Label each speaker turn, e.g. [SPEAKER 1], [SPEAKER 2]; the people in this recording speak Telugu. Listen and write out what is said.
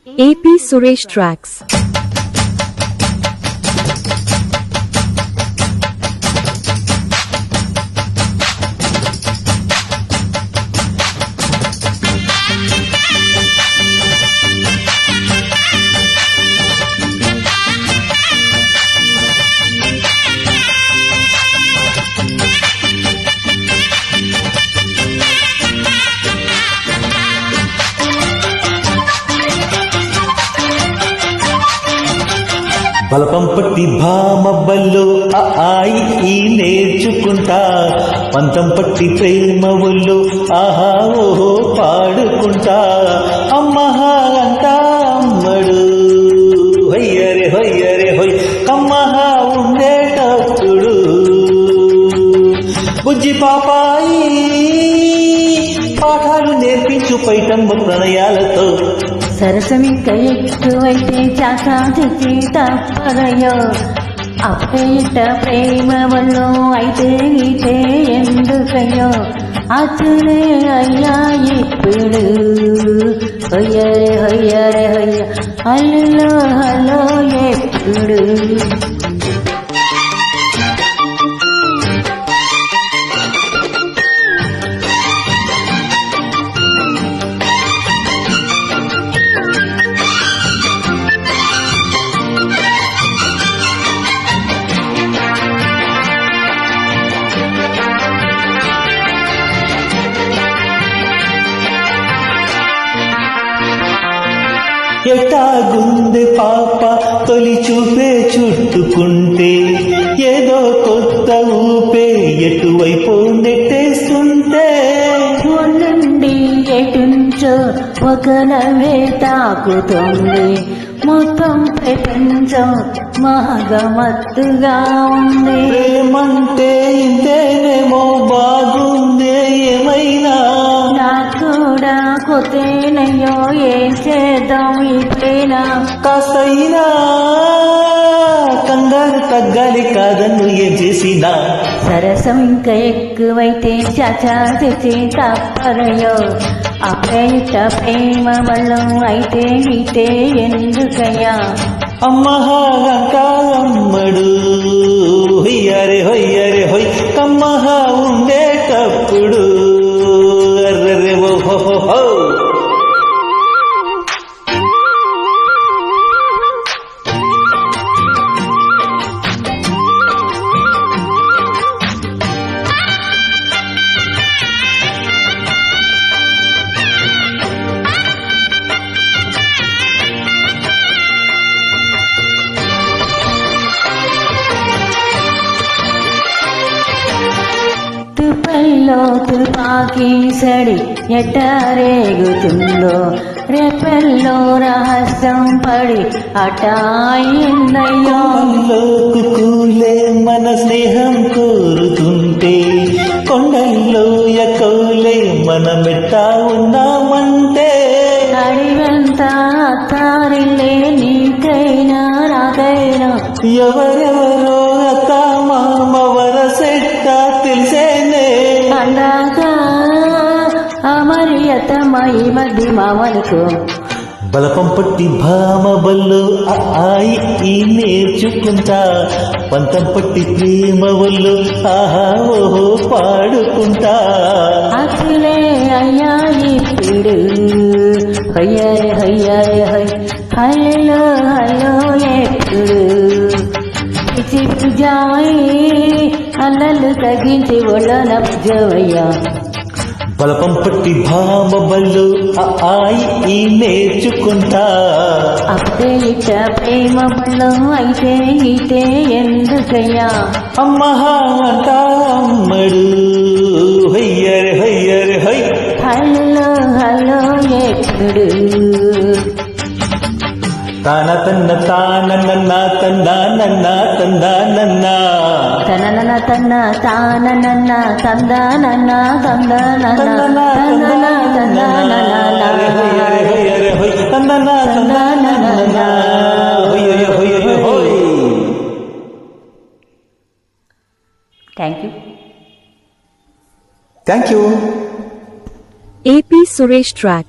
[SPEAKER 1] AP Suresh Tracks.
[SPEAKER 2] బలపం పట్టి భామబ్బల్లో ఆయి ఈ నేర్చుకుంటా, పంతం పట్టి ప్రేమ ఒళ్ళు ఆహా ఓహో పాడుకుంటా. అమ్మహా అంటా అమ్మడు హొయ్యరే హొయ్యరే హొయ్ కమ్మహా ఉండేటప్పుడు బుజ్జి పాపాయి పాఠాలు నేర్పించు పైటమ్మ ప్రణయాలతో.
[SPEAKER 3] సరసమిక ఎక్కువైతే చాకాచి తప్పదయో, అప్పేట ప్రేమ వల్ల అయితే నీతే ఎందుకయ్యో. అచ్చులే అయ్యా ఇప్పుడు హొయ్యరే హొయ్యరే హొయ్య హలో హలో ఎప్పుడు.
[SPEAKER 2] ఎటాగుంది పాప తొలి చూపే చుట్టుకుంటే, ఏదో కొత్త ఊపే ఎటువైపు నెట్టేస్తుంటే.
[SPEAKER 3] నుండి ఎటుంచో ఒక నవ్వే తాకుతుంది, మొత్తం ప్రపంచం మహగమత్తుగా ఉంది.
[SPEAKER 2] ఏమంటే ఇంతేనేమో బాగుందే ఏమైనా,
[SPEAKER 3] నాకు కూడా కొత్తేనయ్యో ఏం చేద్దాం ఇప్పుడైనా.
[SPEAKER 2] కాస్తైనా కంగారు తగ్గాలి కాదన్ను ఏం చేసినా.
[SPEAKER 3] సరసం ఇంకా ఎక్కువైతే చాచా తెచ్చి తప్పరయ్యో, అప్పేట ప్రేమ వల్ల అయితే ఇటే ఎందుకయ్యా.
[SPEAKER 2] అమ్మహా అమ్మడు హొయ్యరే హొయ్యరే హొయ్ కమ్మహా ఉండేటప్పుడు అర్రె ఓహో.
[SPEAKER 3] తుపల్లో తుపాకీ సడి ఎటారేగుతుందో, రేపల్లో రహస్యం పడి అటాయిందయ్యో.
[SPEAKER 2] కూలే మన స్నేహం కోరుతుంటే, కొండల్లో ఎక్కలే మన మెట్టా ఉన్నామంటే.
[SPEAKER 3] అడివంతా తారిలే నీకైనా నాకైనా,
[SPEAKER 2] ఎవరెవరో అక్క మామ వరసెట్ట తెలిసేనే.
[SPEAKER 3] అలాగా అమర్యతమై మధ్య మామనుకో.
[SPEAKER 2] బలపం పట్టి భామ బల్లో ఆయి ఈ నేర్చుకుంటా, పంతం పట్టి ప్రేమ ఒళ్ళు ఆహా ఓహో పాడుకుంటా.
[SPEAKER 3] అసలే అయ్యా ఇప్పుడు హొయ్యరే హొయ్యరే హొయ్ హలో హలో ఎప్పుడు. పిచ్చి పూజాయి అల్లలు తగ్గించి ఒళ్ళన పూజవయ్యా.
[SPEAKER 2] బలపం పట్టి భామ బళ్ళు ఆయి ఈ నేర్చుకుంటా,
[SPEAKER 3] అప్పుడే ఇట ప్రేమ బళ్ళు అయితే ఇటే ఎందుకయ్యా.
[SPEAKER 2] అమ్మహా అంటా అమ్మడు హొయ్యరే హొయ్యరే హొయ్
[SPEAKER 3] హలో హలో ఎప్పుడు.
[SPEAKER 2] తాన తన్న తాన నన్న తన్నా నన్న తందా నన్న
[SPEAKER 3] తనన తన్న తాన నన్న తంద నన్న తంద నన్న
[SPEAKER 2] thank you.
[SPEAKER 1] AP Suresh Tracks.